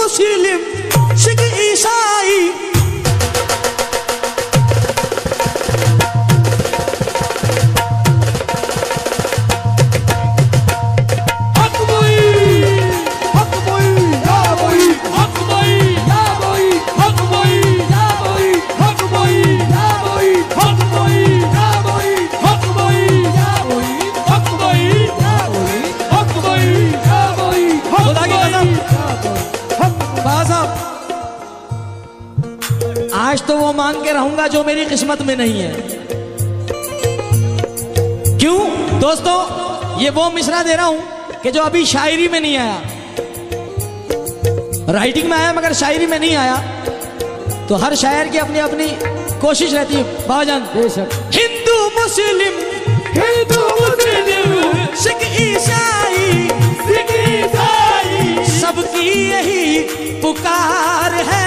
मुस्लिम सिख ईसाई आज तो वो मांग के रहूंगा जो मेरी किस्मत में नहीं है। क्यों दोस्तों, ये वो मिसरा दे रहा हूं कि जो अभी शायरी में नहीं आया, राइटिंग में आया मगर शायरी में नहीं आया। तो हर शायर की अपनी अपनी कोशिश रहती है। बाजान हिंदू मुस्लिम सिख ईसाई सबकी यही पुकार है।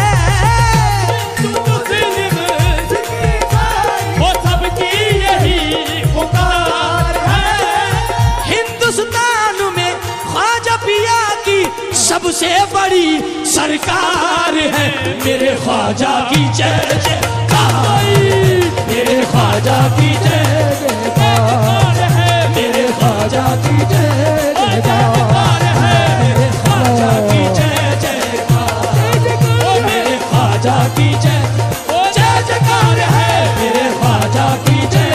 सबसे बड़ी सरकार है मेरे ख्वाजा की जय जयकार, मेरे ख्वाजा की जय जयकार है, मेरे ख्वाजा की जय जयकार है, मेरे ख्वाजा की जय जयकार, मेरे ख्वाजा की जय जयकार है, मेरे ख्वाजा की जय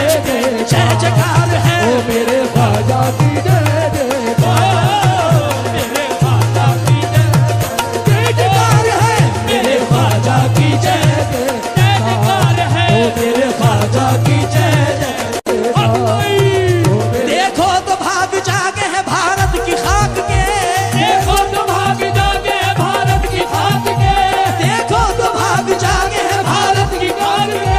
जयकार है, मेरे ख्वाजा की जय जयकार। देखो तो भाग जागे हैं भारत की खाक के, देखो तो भाग जागे हैं भारत की खाक के, देखो तो भाग जागे हैं भारत की खाक के,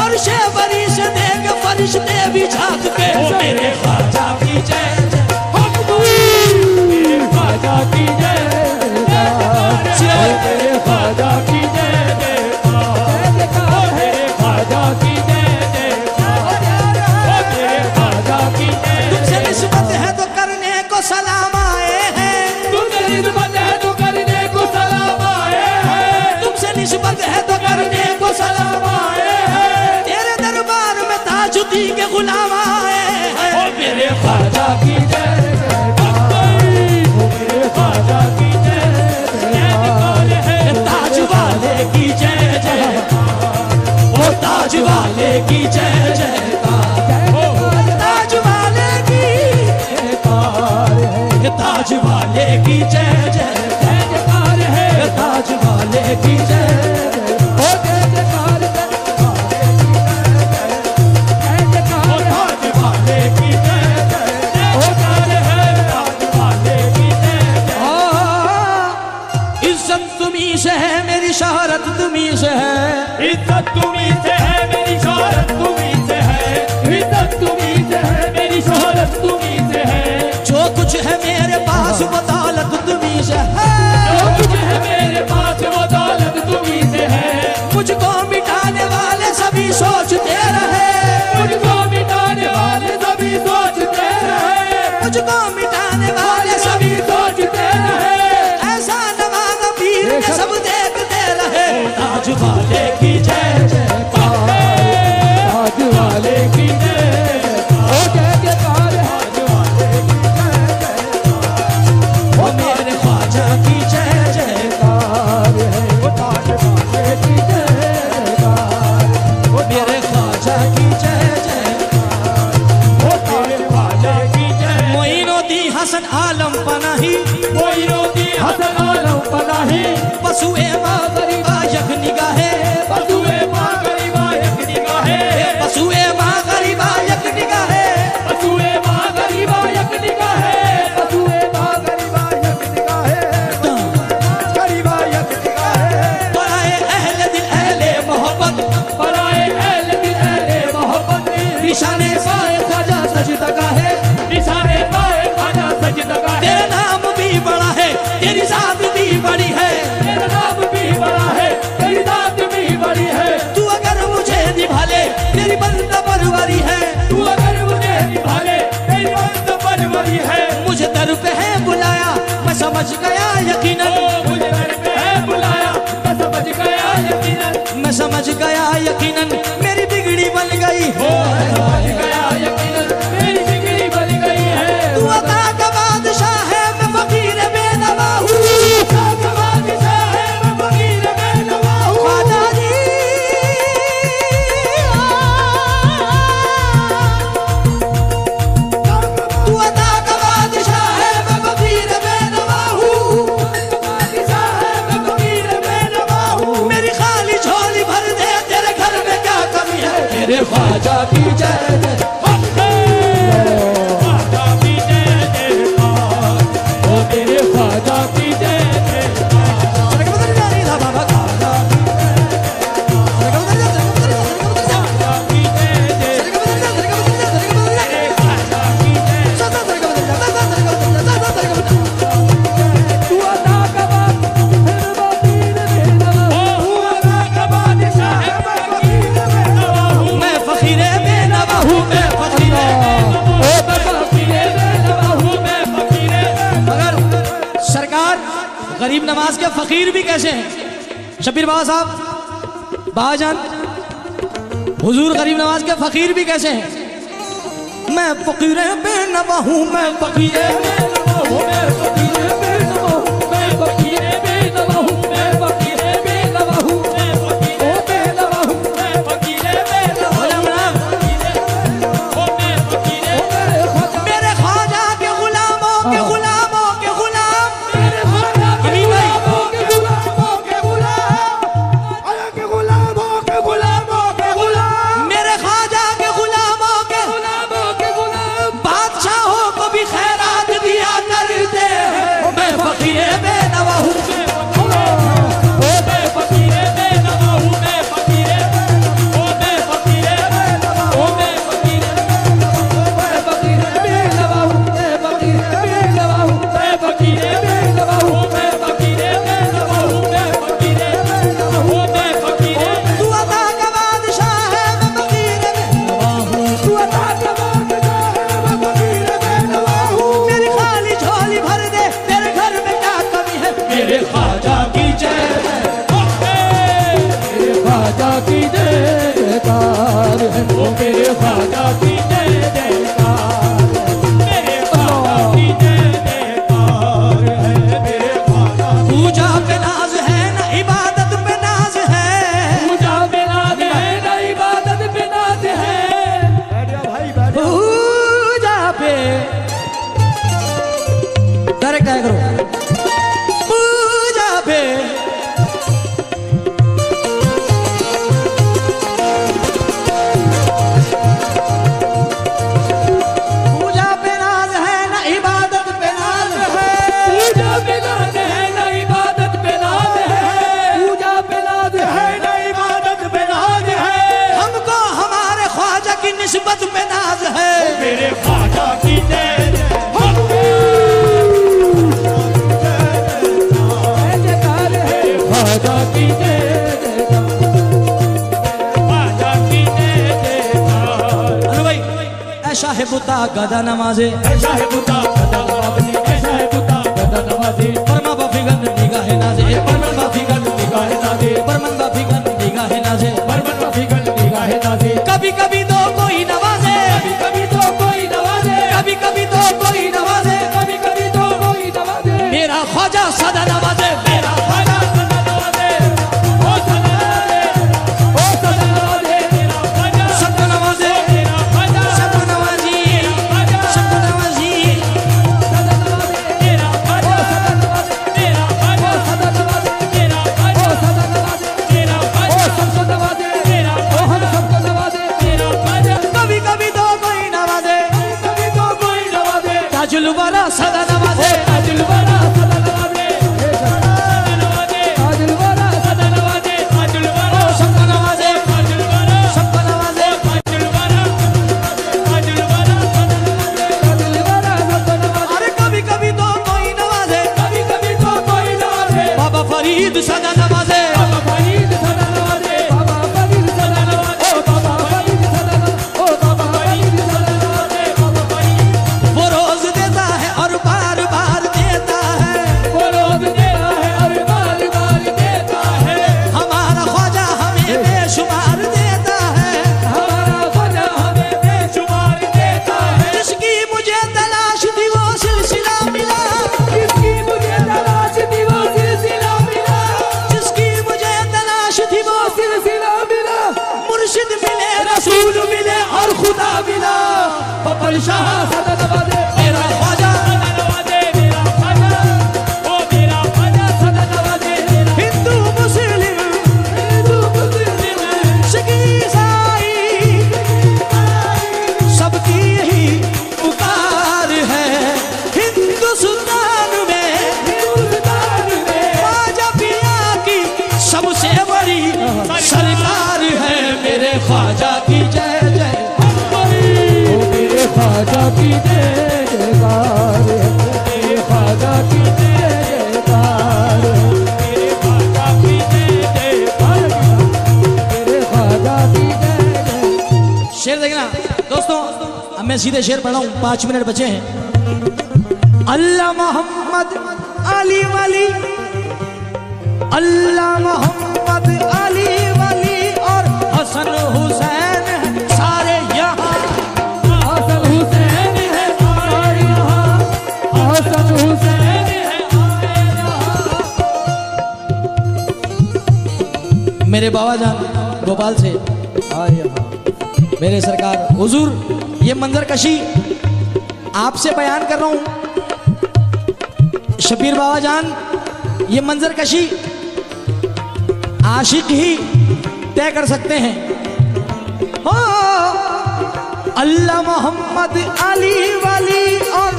और शे बरी से देख फरिश्ते भी झांक के। मेरे ख्वाजा की जय मेरे ख्वाजा की जय, मेरे ख्वाजा की जय, मेरे ख्वाजा की सलाम आए हैं, तुमसे निस्बत है तो करने को सलाम आए हैं, तुमसे निस्बत है तो करने को सलाम आए हैं, तेरे दरबार में ताजुद्दीन के गुलाम आए हैं। ओ मेरे ख्वाजा की जय जयकार, मेरे ख्वाजा की जय जयकार, ताज वाले की जय जयकार, ओ ताज वाले की जय जयकार, ताज वाले की ताज वाले की जय जयकार है, ताज वाले की जय जयकार, ताज वाले की जय जयकार है, ताज वाले की जय। इज्जत तुम्ही से है मेरी शोहरत तुम्ही से है, इज्जत तुम्ही से है मेरी शोहरत तुम्ही से है, इज्जत तुम्ही से है मेरी शोहरत तुम्ही से है, जो कुछ है मेरे पास वो दौलत तुम्ही से है, जो कुछ है मेरे पास वो दौलत तुम्ही से है, मुझको मिटाने वाले सभी सोचते रहे, मुझको मिटाने वाले सभी सोचते रहे, मुझको मिटाने वाले सभी सोचते रहे, ऐसा नवाज़ पीर के सब देखते रहे। ताज वाले की जय जयकार, ताज वाले की जय जयकार, मेरे ख्वाजा की जय जयकार है, वो ताज वाले की जय जयकार, वो मेरे ख्वाजा की जय जयकार, वो ताज वाले की जय। मोइनुद्दीन हसन आलम पनाही, मोइनुद्दीन हसन आलम पनाही, पशुए माँ गरीबा यक निगाहे, पशुए माँ गरीबा यक निगाहे, पशुए माँ गरीबा यक निगाहे, पशुए माँ गरीबा यक निगाहे, पशुए माँ गरीबा यक निगाहे, गरीबा यक निगाहे, पराए अहले दिल अहले मोहब्बत, पराए अहले दिल अहले मोहब्बत, निशाने पाए ख्वाजा सजदा है, निशाने पाए ख्वाजा सजदा है, तेरा नाम भी बड़ा है तेरी जात भी बड़ी है, तेरा नाम भी बड़ा है तेरी जात भी बड़ी है, तू अगर मुझे निभा ले तेरी बंदा परवरी है, तू अगर मुझे निभा ले तेरी बंदा परवरी है, मुझे दर पे है बुलाया मैं समझ गया यकीनन, मुझे दर पे है समझ गया यकीनन मेरी बिगड़ी बन गई है, समझ गया यकीनन मेरी बिगड़ी बन गई है। तू अता का बादशाह है मैं फकीर बेनवा हूँ, अता का बादशाह है मैं फकीर बेनवा हूँ। ख्वाजा जी तू अता का बादशाह है मैं फकीर बेनवा हूँ, बादशाह है मैं फकीर बेनवा हूँ। मेरी खाली झोली भर दे तेरे घर में क्या कमी है, मेरे ख्वाजा की जय जय। ख्वाजा की जय जयकार, ओ तेरे ख्वाजा की जय जयकार। मैं फकीरे बेनवा हूँ, मैं फकीरे मगर सरकार गरीब नवाज के फकीर भी कैसे हैं? शबीर बाबा साहब बाजान हुजूर गरीब नवाज के फकीर भी कैसे हैं? मैं फकीरे बेनवा हूँ, मैं फकीरे बेनवा हूँ, मैं फकीरे बेनवा हूँ, मैं फकीरे बेनवा हूँ, मैं फकीरे बेनवा हूँ, मैं फकीरे बेनवा हूँ, मैं फकीरे बेनवा हूँ। मेरे ख्वाजा के गुलामों के गुलामों के गुलाम, मेरे ख्वाजा के अमीन भाई। गुलामों के गुलामों के गुलाम, आया के गुलामों के गुलामों के गुलाम, मेरे ख्वाजा के गुलामों के गुलामों के गुलाम। बादशाहों को भी खैरात दिया करते हैं, मैं फकीरे बेनवा हूँ, मैं फकीरे बेनवा हूँ, मैं फकीरे बेनवा हूँ, मैं फकीरे बेनवा हूँ, मैं फकीरे बेनवा हूँ, मैं फकीरे बेनवा हूँ, मैं फकीरे बेनवा हूँ, मैं फकीरे बेनवा हूँ, मैं फकीरे बेनवा हूँ, मैं फकीरे। तू अता का बादशाह है मैं फकीरे बेनवा हूँ, तू अता का बादशाह है मैं फकीरे बेनवा हूँ। मेरी खाली झोली भर दे तेरे घर में क्या कमी है, मेरे ख्वाजा की जय जय। मेरे ख्वाजा की जय जयकार है, ओ मेरे ख्वाजा की जय जयकार, मेरे ख्वाजा की जय जयकार है, मेरे ख्वाजा। पूजा पे नाज है ना इबादत पे नाज है, पूजा पे नाज है ना इबादत पे नाज है। पूजा पे डायरेक्ट आया करो, पूजा पे पूजा पे नाज है ना इबादत पे नाज है, पूजा पे नाज है ना इबादत पे नाज है, पूजा पे नाज है ना इबादत पे नाज है। हमको हमारे ख्वाजा की निस्बत पे नाज है, मेरे ख्वाजा की जय जयकार है, ख्वाजा की जय ख्वाजा की जय जयकार। अनु भाई ऐसा है बुता गदा नमाजे, ऐसा है बुता गदा नवाज़ी, ऐसा है बुता गदा नवाज़ी। परमा बाफिगन निगाह नाजे, परमन बाफिगन निगाह नाज़े, परमन बाफिगन निगाह नाजे, परमन बाफिगन निगाह नाज़े। कभी कभी तो कोई नवाजे, कभी कभी तो कोई नवाज़े, कभी कभी तो कोई नवाजे, कभी कभी तो कोई नवाज़े। मेरा ख्वाजा सदा नवाजे, मेरा ख्वाजा सदा नवाज़े, ओ सदा नवाज़े, ओ सदा नवाज़े। मेरा ख्वाजा सबको नवाजे, मेरा ख्वाजा सबको नवाजी, सबको नवाजी। सदा नवाज़े, मेरा ख्वाजा सदा नवाज़े, मेरा ख्वाजा सदा नवाज़े, मेरा ख्वाजा सदा नवाज़े, मेरा ख्वाजा सबको नवाज़े, मेरा ओ हम सबको नवाज़े। मेरा ख्वाजा कभी कभी तो कोई नवाजे, कभी तो कोई नवाज़े, ताजुल वाला सदा नवाजे, ताजुल वाला सदा नवाज़े, सदा नवाज़े, ताजुल वाला सदा नवाज़े, ताजुल वाला सबको नवाजे, ताजुल वाला सबको नवाजे। ताजुल वाला ताजुल वाला सदा नवाज़े, ताजुल वाला सबको नवाज़े। अरे कभी कभी तो कोई नवाजे, कभी कभी तो कोई नवाज़े, बाबा फरीद सदा नवाजे, बाबा फरीद सदा नवाज़े, बाबा फरीद सदा नवाज़े, ओ बाबा फरीद सदा नवाज़े, ओ बाबा फरीद सदा नवाज़े, बाबा फरीद। वो रोज देता है और बार बार देता है, वो रोज़ देता है और बार बार देता है। हमारा ख्वाजा हमें बेशुमार मैं सीधे शेर पढ़ा हूं, 5 मिनट बचे हैं। अल्लाह मोहम्मद अली वली, अल्लाह मोहम्मद अली वली और हसन हुसैन है सारे यहाँ, हसन हुसैन है सारे यहाँ, हसन हुसैन है सारे यहाँ। मेरे बाबा जान भोपाल से मेरे सरकार हुजूर, ये मंजर कशी आपसे बयान कर रहा हूं। शबीर बाबा जान, ये मंजर कशी आशिक ही तय कर सकते हैं। हो अल्लाह मोहम्मद अली वली और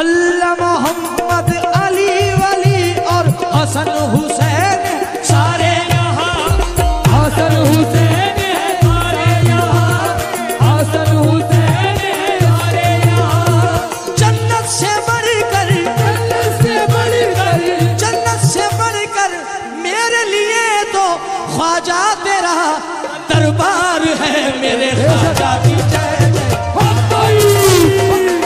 अल्लाह मोहम्मद अली वली और हसन हुसैन सारे यहाँ, हसन हुसैन है सारे यहाँ, हसन हुसैन है सारे यहाँ। जन्नत से बढ़कर, जन्नत से बढ़कर, जन्नत से बढ़कर मेरे लिए तो ख्वाजा तेरा दरबार है। मेरे ख्वाजा की जय जय,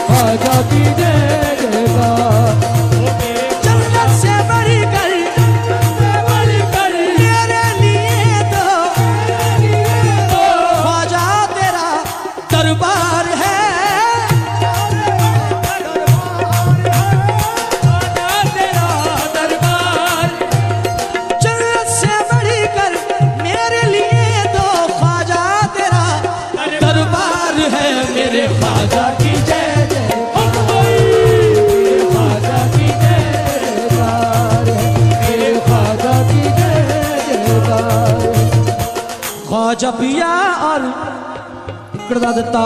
ख्वाजा की जय जयकार। जन्नत से बढ़कर मेरे लिए तो ख्वाजा तेरा दरबार है। जन्नत से बढ़कर मेरे लिए तो ख्वाजा तेरा दरबार है। मेरे ख्वाजा की जय जय, ख्वाजा की जय जयकार है, मेरे ख्वाजा की जय जयकार। ख्वाजा पिया और कृदा दत्ता।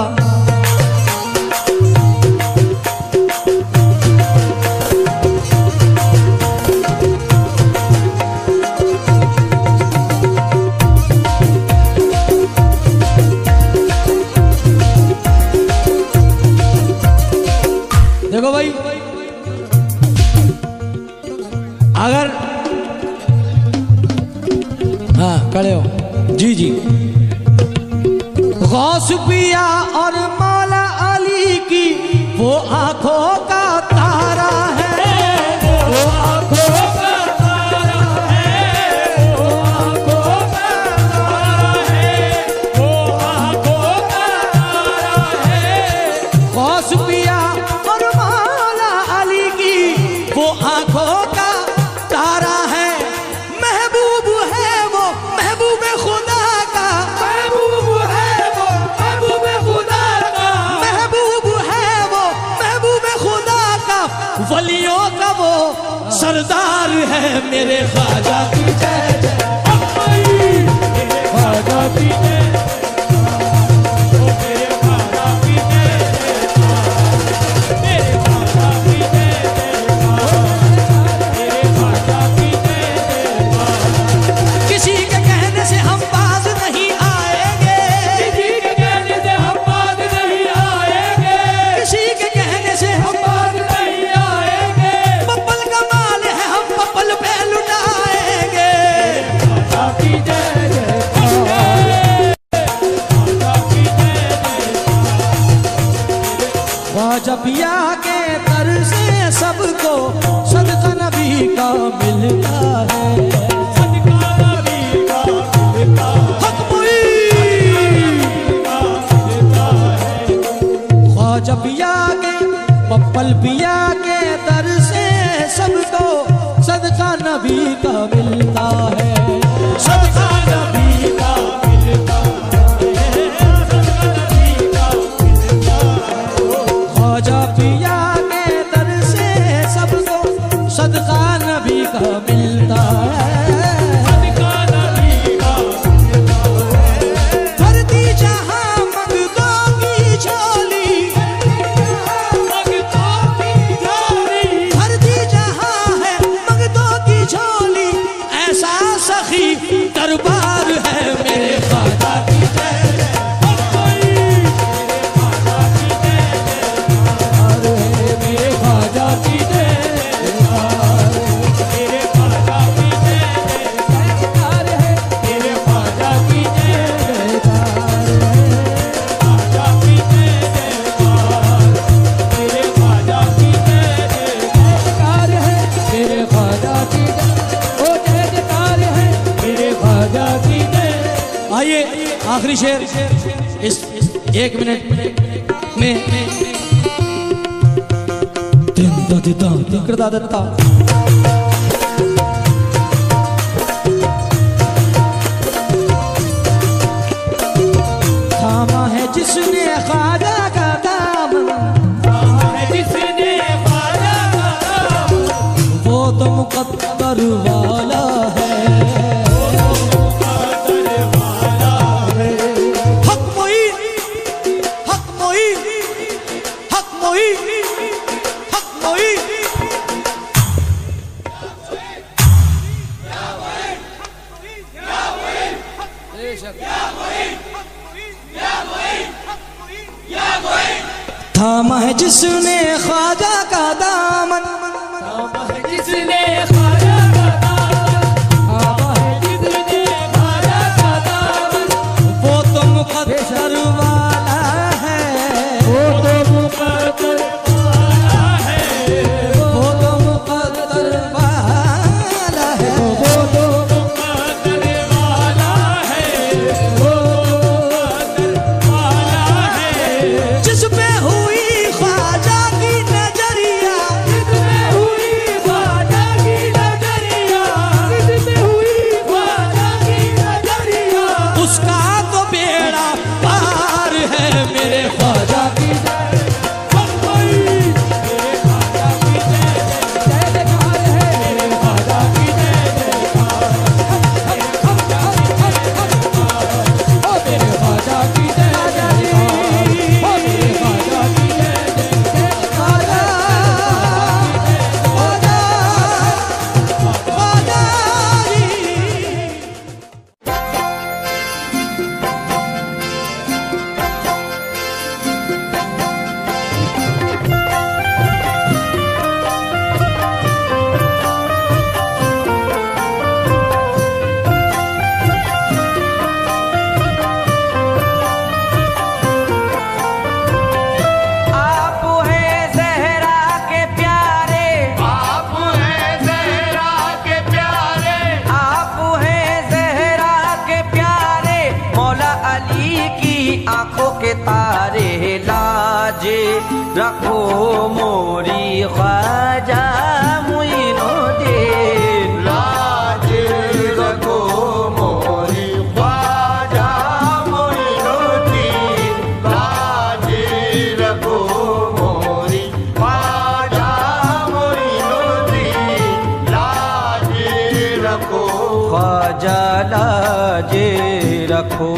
देखो भाई, अगर हाँ खड़े हो जी जी, गौस पिया और मौला अली की वो आंखों का तारा है, वो आँखों का तारा है, वो आँखों का तारा है, वो आँखों का तारा है। गौस पिया और मौला अली की वो आंखों का तारा है। महबूब है वो महबूब खुदा का, महबूब है वो महबूब खुदा का, महबूब है वो महबूब खुदा का, वलियों का वो सरदार है। मेरे ख्वाजा की जय जय, ख्वाजा की जय, ओ मेरे ख्वाजा की जय जयकार, मेरे ख्वाजा की जय जयकार, मेरे ख्वाजा की जय जयकार। किसी के कहने से हम बाज नहीं आएंगे, किसी के कहने से हम बाज नहीं आएंगे, किसी के कहने से हम बाज नहीं आएंगे। पप्पल का माल है हम पप्पल पे लुटाएंगे। ख्वाजा की जय जयकार, ख्वाजा की जय जयकार। ख्वाजा पिया के दर से सबको सदका नबी का मिलता है। सदका नबी का मिलता है, हक पुई मिलता है। ख्वाजा पिया के पप्पल पिया के दर से सबको सदका नबी का मिलता है। सदका नबी का मिलता है, सदका नबी का मिलता है। ख्वाजा पिया के दर से सबको सदका नबी का मिलता है। सदका नबी का मिलता है। धरती जहां मंगतों की झोली, भक्तों की झोली, धरती जहां है मंगतों की झोली, ऐसा सखी दरबार है। मेरे ख्वाजा की जय जय, मेरे ख्वाजा की जय जयकार, मेरे ख्वाजा की जय जयकार है, मेरे ख्वाजा की जय जयकार, ख्वाजा की जय जयकार। आइए आखिरी शेर इस 1 मिनट में दत्ता थामा है जिसने ख्वाजा का दामन, जिसने ख्वाजा का दामन, वो तो मुकद्दर वाला है। थामा है जिसने ख्वाजा का दामन, जिसने ख्वाजा का दामन, थामा है जिसने ख्वाजा का दामन, वो तो मुकद्दर वाला है, वो तो मुकद्दर वाला है, वो तो मुकद्दर वाला है, वो तो मुकद्दर वाला है, वो मुकद्दर वाला है। जिस पे हुई ख्वाजा की नजरिया, जिसमें हुई ख्वाजा की नजरिया, जिसमें हुई ख्वाजा की नजरिया, उसका तो बेड़ा पार है मेरे ख्वाजा की तारे लाज रखो मोरी ख्वाजा मुइनुद्दीन, लाज रखो मोरी ख्वाजा मुइनुद्दीन, लाज रखो मोरी ख्वाजा मुइनुद्दीन, लाज रखो ख्वाजा लाज रखो।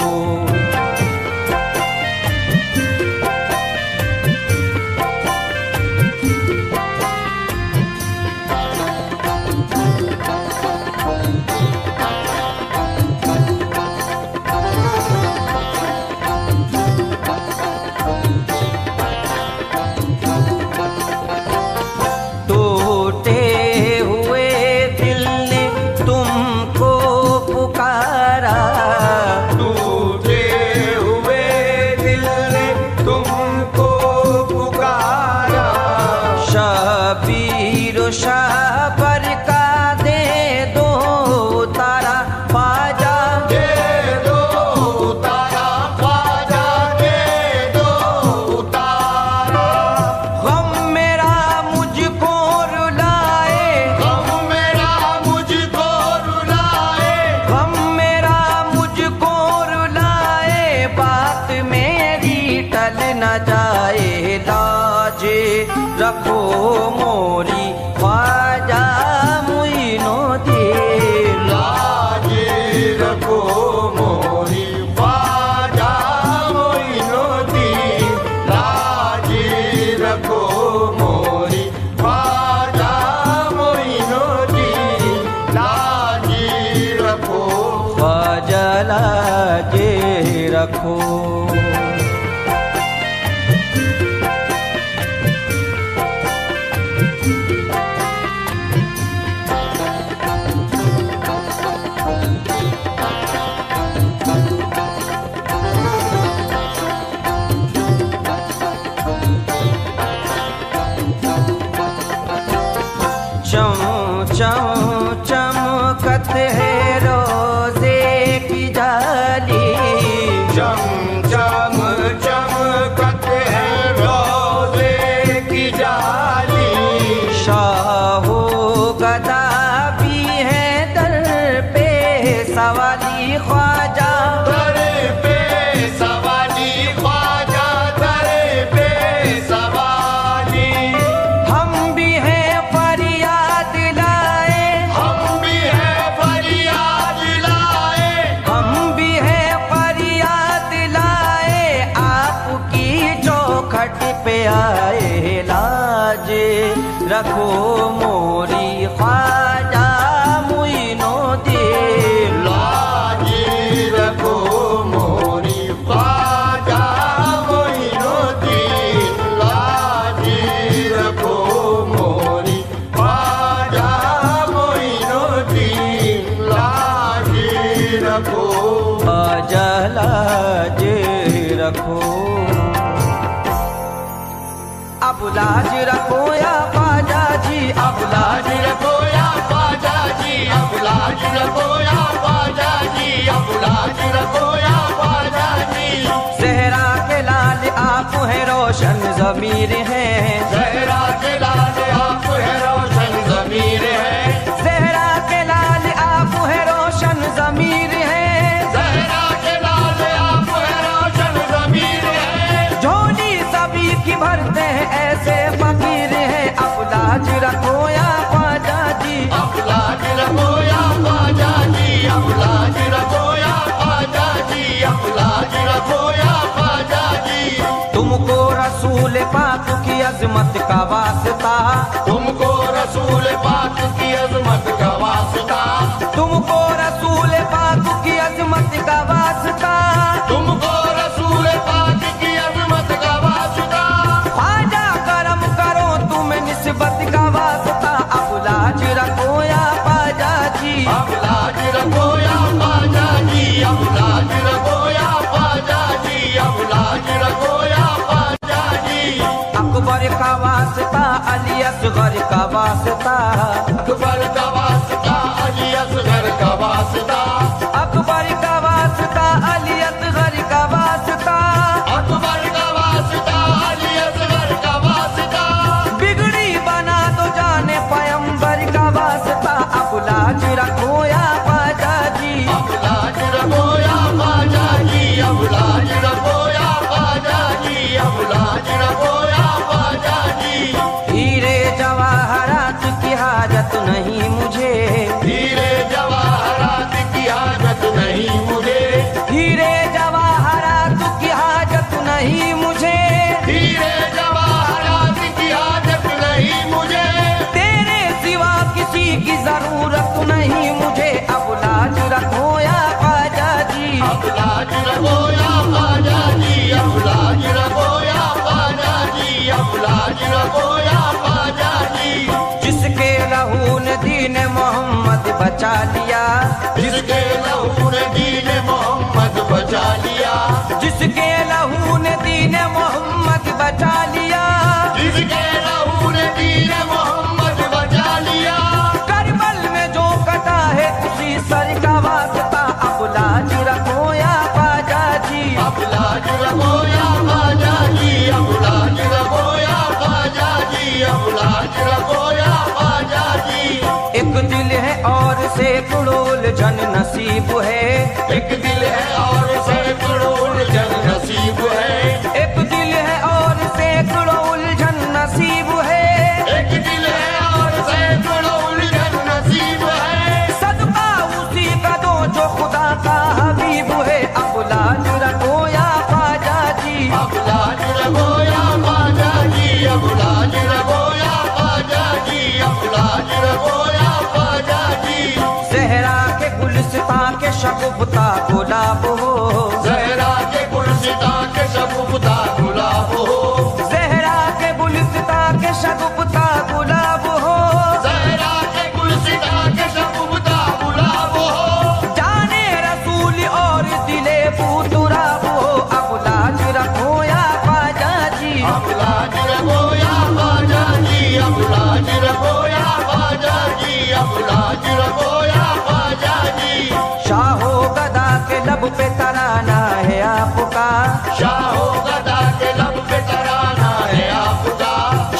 रखो मोरी ख्वाजा मुइनुद्दीन, लाज रखो मोरी ख्वाजा मुइनुद्दीन, लाज रखो मोरी ख्वाजा मुइनुद्दीन, लाज रखो ख्वाजा लाज रखो। चमकत है रोज़े की जाली। चम चम चमकत है रोज़े की जाली। शाहो गदा भी है दर पे सवाली ख्वाजा। दर पे सवाली ख्वाजा, दर पे सवाली। हम भी हैं फरियाद लाए, हम भी हैं फरियाद लाए। हम भी हैं फरियाद लाए, आपकी चौखट पे आए। लाज रखो मोरी ख्वाजा मुइनुद्दीन। लाजी रखो मोरी ख्वाजा मोइनुद्दीन। लाजी रखो मोरी ख्वाजा मोइनुद्दीन। लाजी रखो। ख्वाजा लाज रखो। अब लाज रखो या ख्वाजा जी, अब लाज लाज रखो या ख्वाजा जी, अब लाज रखो या ख्वाजा जी, अब लाज रखो या ख्वाजा जी। ज़हरा के लाल आप हैं, रोशन ज़मीर हैं। ज़हरा के लाल आप है, रोशन ज़मीर है। ज़हरा के लाल आप हैं, रोशन ज़मीर हैं। ज़हरा के लाल आप है, रोशन ज़मीर है। झोली सभी की भरते हैं, ऐसे फकीर हैं। अब लाज रखो या ख्वाजा जी, अब लाज रखो या ख्वाजा जी, अब लाज रखो या ख्वाजा जी, अब लाज रखो या ख्वाजा जी। तुमको रसूल पाक की अजमत का वास्ता। तुमको रसूल पाक की अजमत का वास्ता। तुमको रसूल पाक की अजमत का वास्ता। तुमको रसूल पाक की अजमत का वास्ता। ख्वाजा करम करो तुम्हें निस्बत का वास्ता। अब लाज रखो या ख्वाजा जी, अब लाज रखो या ख्वाजा जी, अब लाज रखो या ख्वाजा जी, अब लाज रखो या ख्वाजा जी। अकबर का वास्ता, अली असगर का वास्ता। अकबर का वास्ता, अली असगर का वास्ता। अकबर का वास्ता, अली असगर का वास्ता। अकबर का वास्ता, अली असगर का वास्ता। बिगड़ी बना दो जाने पैगंबर का वास्ता। अब लाज रखो या ख्वाजा जी, अब लाज रखो या ख्वाजा जी, अब लाज रखो या ख्वाजा जी, अब लाज रखो या ख्वाजा जी। हीरे जवाहरात की हाजत नहीं मुझे। हीरे जवाहरात की हाजत नहीं मुझे। हीरे जवाहरात की हाजत नहीं मुझे। हीरे जवाहरात की हाजत नहीं मुझे। तेरे सिवा किसी की जरूरत नहीं मुझे। अब लाज रखो या ख्वाजा जी, अब लाज रखो या ख्वाजा जी, अब लाज रखो या ख्वाजा जी, अब लाज रखो या ख्वाजा जी। जिसके लहू ने दीन मोहम्मद बचा लिया। जिसके लहू ने दीन मोहम्मद बचा लिया। जिसके लहू ने दीन मोहम्मद बचा लिया। जिसके लहू ने दीन मोहम्मद बचा लिया। करबल में जो कटा है उसी सर का वास्ता। अब लाज रखो या ख्वाजा जी, अब लाज रखो या ख्वाजा जी, अब लाज रखो या ख्वाजा जी, अब लाज रखो या ख्वाजा जी। एक दिल है और सैकड़ों उलझन नसीब है। एक दिल है और सैकड़ों उलझन नसीब है। एक दिल है और सैकड़ों उलझन नसीब है। एक दिल है और सैकड़ों उलझन नसीब है। सदका उसी का दो जो खुदा का हबीब है। अब लाज रखो या ख्वाजा जी, अब लाज रखो या ख्वाजा जी, अब लाज रखो या ख्वाजा जी, अब लाज रखो या ख्वाजा जी। ज़हरा के गुलसिता के शगुफ्ता गुलाब हो। ज़हरा के गुलसिता के शगुफ्ता गुलाब हो। ज़हरा के गुलसिता के शगुफ्ता गुलाब हो। ज़हरा के गुलसिता के शगुफ्ता गुलाब हो। जाने रसूल और दिले बूतुराब हो। अब लाज रखो या ख्वाजा जी, अब लाज रखो या ख्वाजा जी, अब लाज रखो या ख्वाजा जी, अब लाज रखो या ख्वाजा जी। शाहो गदा के लब लब पे तराना है आपका, शाहो गदा के लब पे तराना है आपका,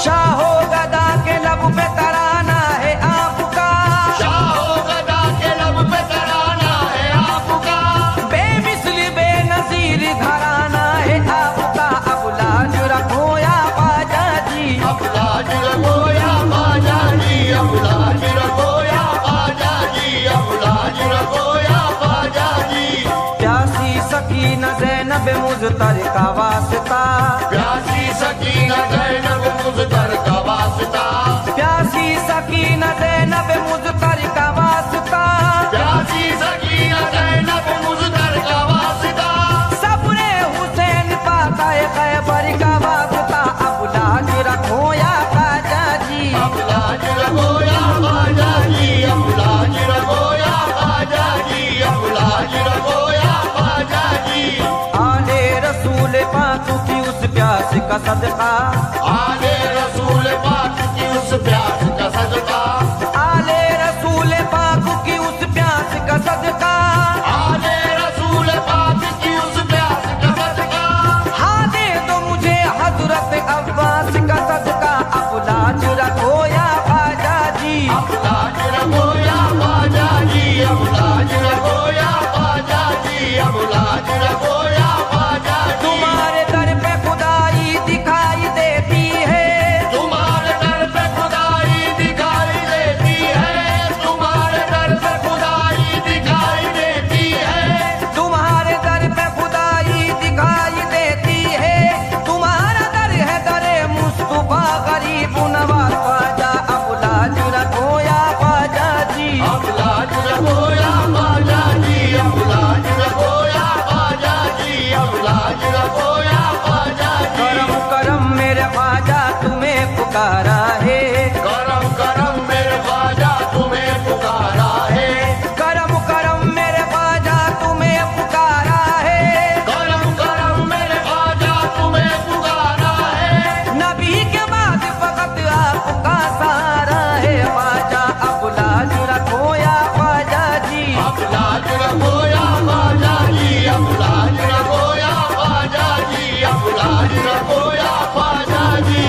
शाहो गदा के लब पे तराना है आपका, शाहो गदा के लब पे तराना है आपका, बेमिसल बेनजीर घराना है आपका। अब लाज रखो या ख्वाजा जी, अब लाज रखो या ख्वाजा जी, अब लाज रखो या ख्वाजा जी, अब लाज रखो या ख्वाजा जी। प्यासी सकीना ज़ैनब मुज़्तर का वास्ता, प्यासी सकीना ज़ैनब मुज़्तर का वास्ता, प्यासी सकीना ज़ैनब मुज़्तर का वास्ता, प्यासी सकीना ज़ैनब मुज़्तर का वास्ता, सबने हुसैन पाता है खैबर का वास्ता। अब लाज रखो या ख्वाजा जी, अब लाज रखो या ख्वाजा जी, अब लाज रखो या ख्वाजा जी, अब लाज रखो या ख्वाजा जी। आले रसूल पाक की उस प्यास का सदका, आले रसूल पाक की उस प्यास का सदका, आले रसूल पाक की उस प्यास का सदका, आले रसूल पाक की उस प्यास का सदका, हाँ दे दो मुझे हजरत अब्बास का सदका। अब लाज रखो या ख्वाजा जी, अब लाज रखो या ख्वाजा जी, अब लाज रखो या ख्वाजा जी, अब लाज रखो या ख्वाजा जी। तुम्हारे दर पे खुदाई दिखाई देती है, तुम्हारे दर पे खुदाई दिखाई देती है, तुम्हारे दर पे खुदाई दिखाई देती है, तुम्हारे दर पे खुदाई दिखाई देती है, तुम्हारा दर है दरे मुस्तफा गरीब नवाज ख्वाजा। अब लाज रखो या ख्वाजा जी, अब लाज रखो या ख्वाजा जी, अब लाज रखो या ख्वाजा जी, अब लाज रखो या ख्वाजा जी। करम करम मेरे ख्वाजा तुम्हें पुकारा है, करम करम मेरे ख्वाजा तुम्हें पुकारा है, करम करम मेरे ख्वाजा तुम्हें पुकारा है, करम करम मेरे ख्वाजा तुम्हें पुकारा है। नबी के बाद फकत आपका सहारा है ख्वाजा। अब लाज रखो या ख्वाजा जी, अब लाज रखो या ख्वाजा जी, अब लाज रखो या ख्वाजा जी, अब लाज रखो या ख्वाजा जी।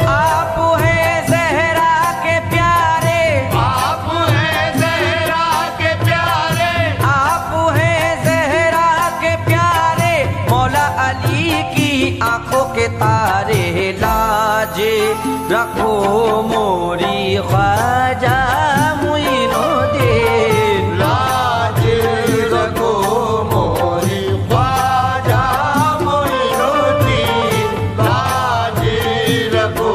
आप हैं ज़हरा के प्यारे, आप हैं ज़हरा के प्यारे, आप हैं ज़हरा के प्यारे, मौला अली की आंखों के तारे। लाज रखो मोरी ख्वाजा मुइनुद्दीन, लाज रखो मोरी ख्वाजा मोइनुद्दीन, लाज रखो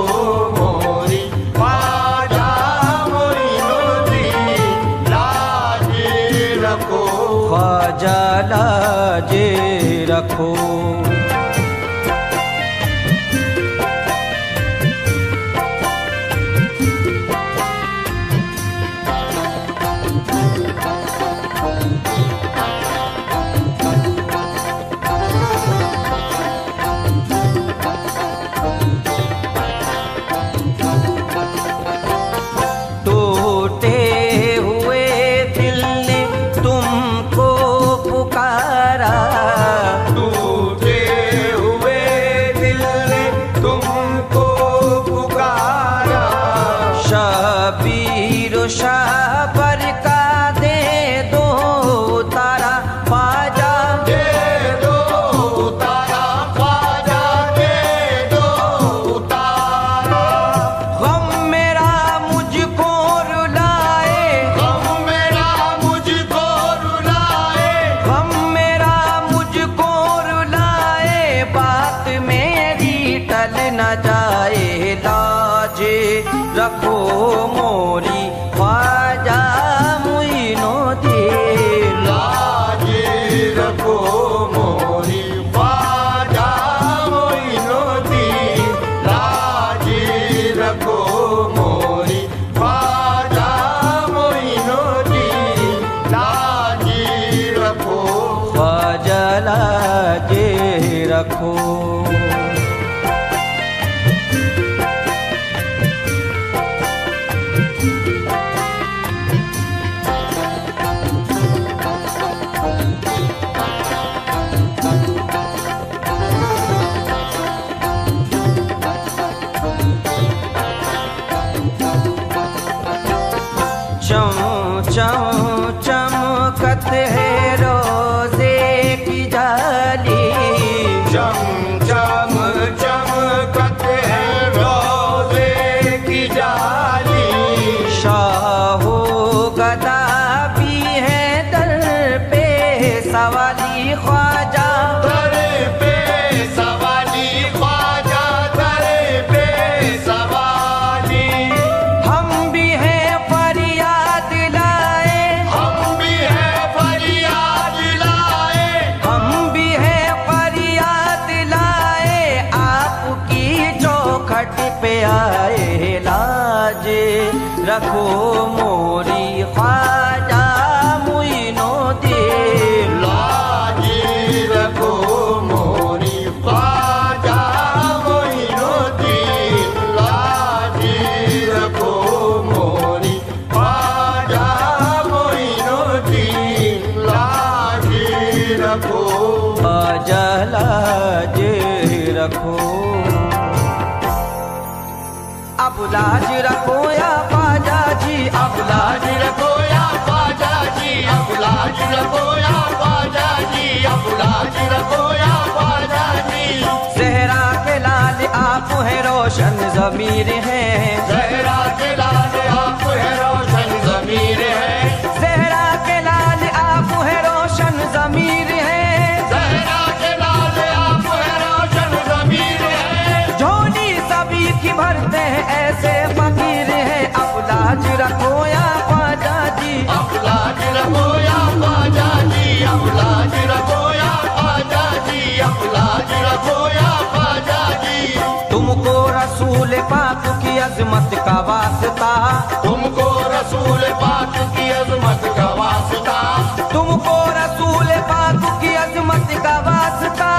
मोरी ख्वाजा मोइनुद्दीन, लाज रखो। ख्वाजा लाज रखो। टूटे हुए दिल ने तुमको पुकारा, टूटे हुए दिल ने तुमको पुकारा, शबीर शाबर का दे दो तारा ख्वाजा, दे दो उतारा ख्वाजा, दे दो उतारा। गम मेरा मुझको रुलाए, गम मेरा मुझको रुलाए, गम मेरा मुझको रुलाए, बात मेरी टल न जाए। लाज रखो मोरी ख्वाजा मुइनुद्दीन, लाज रखो मोरी ख्वाजा मोइनुद्दीन, लाज रखो मोरी ख्वाजा चम चमकत है रोजे की जाली, चम चम चमकत है रोजे की जाली। शाहो गदा भी है दर पे सवाली ख्वाजा, दर पे सवाली ख्वाजा, दर पे सवाली। हम भी हैं फरियाद लाए, हम भी है फरियाद लाए, हम भी हैं फरियाद लाए, आपकी चौखट पे आए। लाज रखो मोरी ख्वाजा मुइनुद्दीन, लाज रखो मोरी ख्वाजा मुइनुद्दीन, लाज रखो मोरी ख्वाजा मुइनुद्दीन, लाज रखो। ख्वाजा लाज रखो। अब लाज रखो या ख्वाजा जी, अब लाज लाज रखो या ख्वाजा जी, अब लाज रखो या ख्वाजा जी, अब लाज रखो या ख्वाजा जी। ज़हरा के लाल आप हैं रोशन ज़मीर हैं, ज़हरा के लाल आप है रोशन ज़मीर है, ज़हरा के लाल आप हैं रोशन ज़मीर हैं। ज़हरा के लाल आप है रोशन ज़मीर है। झोली सभी की भरते हैं ऐसे फकीर हैं। अब लाज रखो या ख्वाजा जी, अब लाज रखो या ख्वाजा जी, अब लाज रखो या ख्वाजा जी, अब लाज रखो या ख्वाजा जी। तुमको रसूल पाक की अजमत का वास्ता, तुमको रसूल पाक की अजमत का वास्ता, तुमको रसूल पाक की अजमत का वास्ता।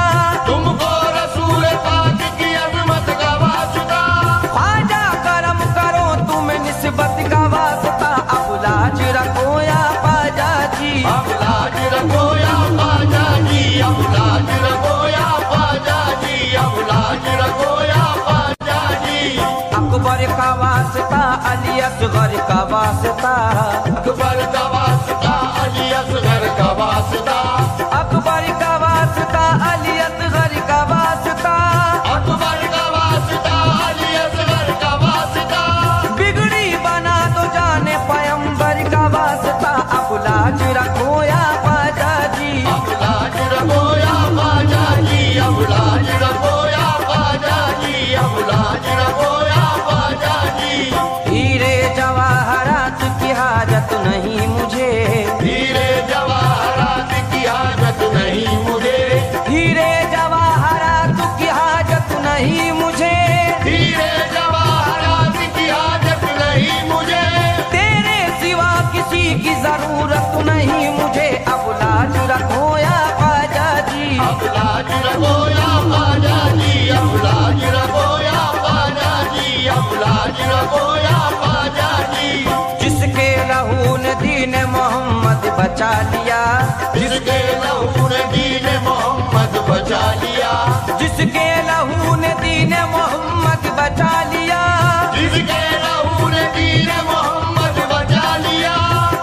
तुमको रसूल पाक की अजमत का वास्ता। ख्वाजा करम करो तुम्हें निस्बत का वास्ता। अब लाज रखो या ख्वाजा जी, अब लाज रखो या ख्वाजा जी, अब लाज रखो या ख्वाजा जी, अब लाज रखो या ख्वाजा जी। अकबर का वास्ता अली असगर का वास्ता, अकबर का वास्ता अली असगर का वास्ता, अकबर का वास्ता अली असगर का वास्ता। अकबर का वास्ता अली असगर का वास्ता। बिगड़ी बना दो जाने पैगंबर का वास्ता। अब लाज रखो या ख्वाजा जी, अब लाज रखो या ख्वाजा जी, अब लाज रखो या ख्वाजा जी, अब लाज रखो या ख्वाजा जी। हीरे जवाहरात की हाजत नहीं मुझे, हीरे जवाहरात की हाजत नहीं मुझे, हीरे जवाहरात की हाजत नहीं मुझे। हीरे जवाहरात की हाजत नहीं मुझे, तेरे सिवा किसी की जरूरत नहीं मुझे। अब लाज रखो या ख्वाजा जी, अब लाज रखो या ख्वाजा जी, अब लाज रखो या ख्वाजा जी, अब लाज रखो या ख्वाजा जी। जिसके लहू ने दीन मोहम्मद बचा लिया, जिसके लहू ने दीन मोहम्मद बचा लिया, जिसके लहू ने दीन मोहम्मद बचा लिया। जिसके लहू ने दीन मोहम्मद बचा लिया।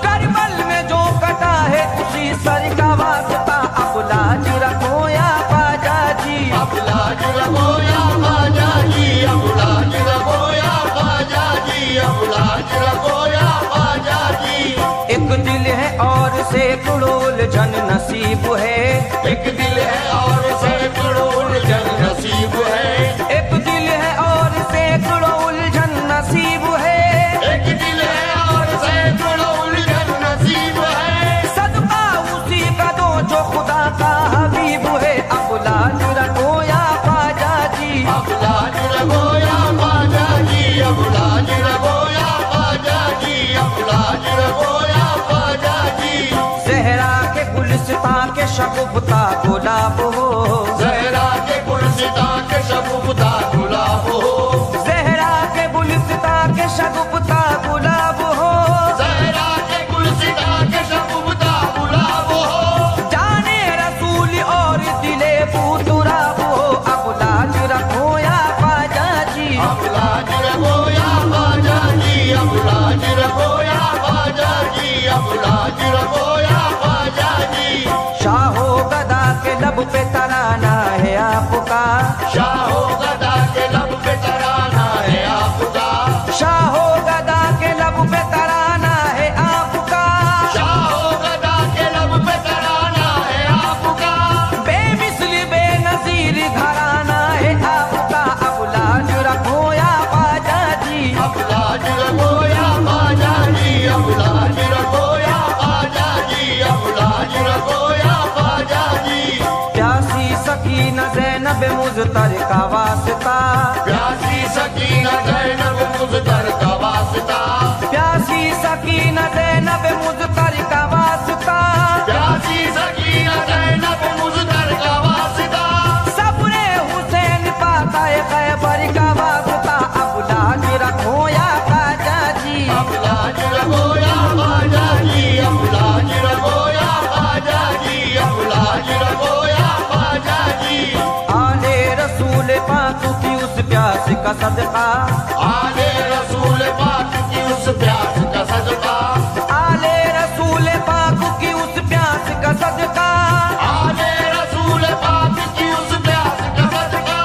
करबल में जो कटा है उसी सर का वास्ता। अब लाज रखो या ख्वाजा जी, अब लाज रखो या ख्वाजा जी, अब लाज रखो या ख्वाजा जी, अब लाज रखो या ख्वाजा जी। एक दिल है और सैकड़ों उलझन नसीब है, एक दिल है और सैकड़ों उलझन नसीब है, एक दिल है और सैकड़ों उलझन नसीब है। एक दिल है और सैकड़ों उलझन नसीब है। सदका उसी का दो जो खुदा का हबीब है। अब लाज रखो या ख्वाजा जी, अब लाज रखो या ख्वाजा जी, अब लाज रखो या ख्वाजा जी, अब लाज रखो या ख्वाजा जी। ज़हरा के गुलिस्ता के शगुफ्ता गुलाब हो, ज़हरा के गुलसिता के शगुफ्ता गुलाब हो, ज़हरा के गुलिस्ता के शगुफ्ता गुलाब हो। ज़हरा के गुलसिता के शगुफ्ता गुलाब हो। जाने रसूल और दिले बूतुराब हो। अब लाज रखो या ख्वाजा जी, अब लाज रखो या ख्वाजा जी, अब लाज रखो या ख्वाजा जी, अब पे तराना है आपका, शाहो गदा के लब पे तराना है आपका, शाहो गदा के लब पे तराना है आपका, शाहो गदा के लब पे तराना है आपका, बेमिसल बेनजीर घराना है आपका। अब लाज रखो या ख्वाजा जी, अब लाज रखो या ख्वाजा जी, अब लाज रखो या ख्वाजा जी, अब लाज रखो या ख्वाजा जी। प्यासी सकीना ज़ैनब मुज़्तर का वास्ता, प्यासी सकीना ज़ैनब मुज़्तर का वास्ता, प्यासी सकीना ज़ैनब मुज़्तर का वास्ता, प्यासी सकीना ज़ैनब मुज़्तर का वास्ता, सबरे हुसैन पाता है खैबर का वास्ता। अब लाज रखो या ख्वाजा जी, अब लाज रखो या ख्वाजा जी, अब लाज रखो या ख्वाजा जी, अब लाज रखो या ख्वाजा जी। आले रसूल पाक की उस प्यास का सदका, आले रसूल पाक की उस प्यास का सदका, आले रसूल पाक की उस प्यास का सदका, आले रसूल पाक की उस प्यास का सदका,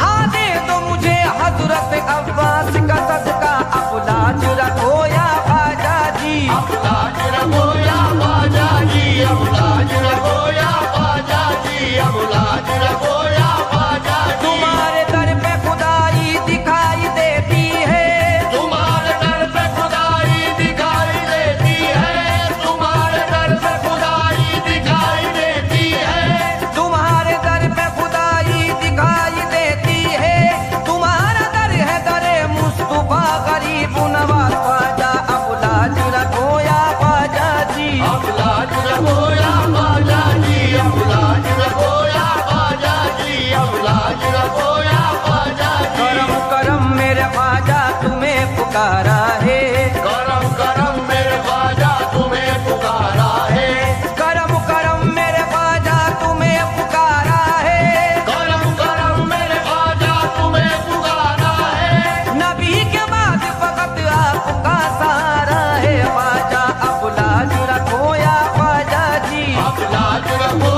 हाँ दे दो मुझे हजरत अब्बास का सदका। अब लाज रखो या ख्वाजा जी, अब लाज रखो या ख्वाजा जी, अब लाज रखो या ख्वाजा जी, अब लाज रखो या ख्वाजा जी। तुम्हारे दर पे खुदाई दिखाई देती है, तुम्हारे दर पे खुदाई दिखाई देती है, तुम्हारे दर पे खुदाई दिखाई देती है, तुम्हारे दर पे खुदाई दिखाई देती है, तुम्हारा दर है दरे मुस्तफा गरीब नवाज ख्वाजा। अब लाज रखो या ख्वाजा जी, अब लाज रखो या ख्वाजा जी, अब लाज रखो या ख्वाजा जी, अब लाज रखो या ख्वाजा जी। करम करम मेरे ख्वाजा तुम्हें पुकारा है, करम करम मेरे ख्वाजा तुम्हें पुकारा है, करम करम मेरे ख्वाजा तुम्हें पुकारा है, करम करम मेरे ख्वाजा तुम्हें पुकारा है। नबी के बाद फकत आपका सहारा है ख्वाजा। अब लाज रखो या ख्वाजा जी, अब लाज रखो